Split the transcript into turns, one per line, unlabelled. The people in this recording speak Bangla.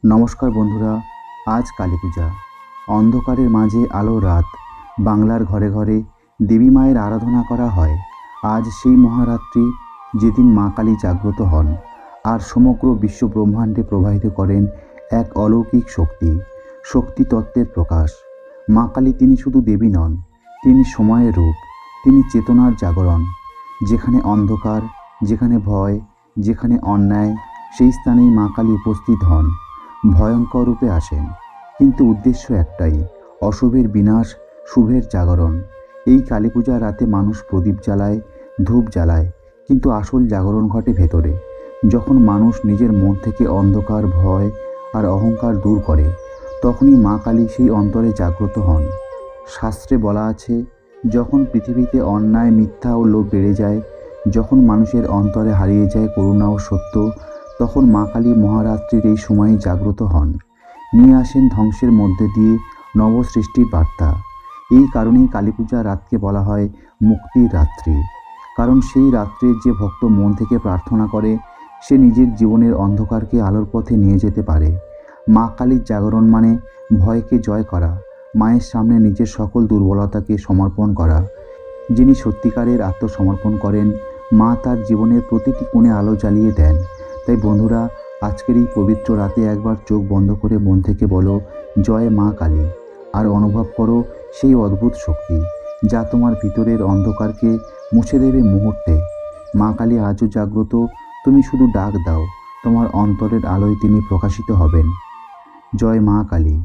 নমস্কার বন্ধুরা, আজ কালী পূজা। অন্ধকারের মাঝে আলো রাত। বাংলার ঘরে ঘরে দেবী মায়ের আরাধনা করা হয়। আজ সেই মহারাত্রি যেদিন মা কালী জাগ্রত হন আর সমগ্র বিশ্ব ব্রহ্মাণ্ডে প্রবাহিত করেন এক অলৌকিক শক্তি। শক্তি তত্ত্বের প্রকাশ। মা কালী তিনি শুধু দেবী নন, তিনি সময়ের রূপ, তিনি চেতনার জাগরণ। যেখানে অন্ধকার, যেখানে ভয়, যেখানে অন্যায়, সেই স্থানেই মা কালী উপস্থিত হন। ভয়ঙ্কর রূপে আসেন, কিন্তু উদ্দেশ্য একটাই, অশুভের বিনাশ, শুভের জাগরণ। এই কালী পূজার রাতে মানুষ প্রদীপ জ্বালায়, ধূপ জ্বালায়, কিন্তু আসল জাগরণ ঘটে ভেতরে। যখন মানুষ নিজের মন থেকে অন্ধকার, ভয় আর অহংকার দূর করে, তখনই মা কালী সেই অন্তরে জাগ্রত হন। শাস্ত্রে বলা আছে, যখন পৃথিবীতে অন্যায়, মিথ্যা ও লোভ বেড়ে যায়, যখন মানুষের অন্তরে হারিয়ে যায় করুণা ও সত্য, তখন মা কালী মহারাত্রির এই সময়ে জাগ্রত হন, নিয়ে আসেন ধ্বংসের মধ্যে দিয়ে নবসৃষ্টির বার্তা। এই কারণেই কালী পূজার রাতকে বলা হয় মুক্তির রাত্রি। কারণ সেই রাত্রে যে ভক্ত মন থেকে প্রার্থনা করে, সে নিজের জীবনের অন্ধকারকে আলোর পথে নিয়ে যেতে পারে। মা কালীর জাগরণ মানে ভয়কে জয় করা, মায়ের সামনে নিজের সকল দুর্বলতাকে সমর্পণ করা। যিনি সত্যিকারের আত্মসমর্পণ করেন, মা তার জীবনের প্রতিটি কোণে আলো জ্বালিয়ে দেন। তাই বন্ধুরা, আজকের এই পবিত্র রাতে একবার চোখ বন্ধ করে মন থেকে বলো, জয় মা কালী, আর অনুভব করো সেই অদ্ভুত শক্তি যা তোমার ভিতরের অন্ধকারকে মুছে দেবে মুহূর্তে। মা কালী আজও জাগ্রত, তুমি শুধু ডাক দাও, তোমার অন্তরের আলোয় তিনি প্রকাশিত হবেন। জয় মা কালী।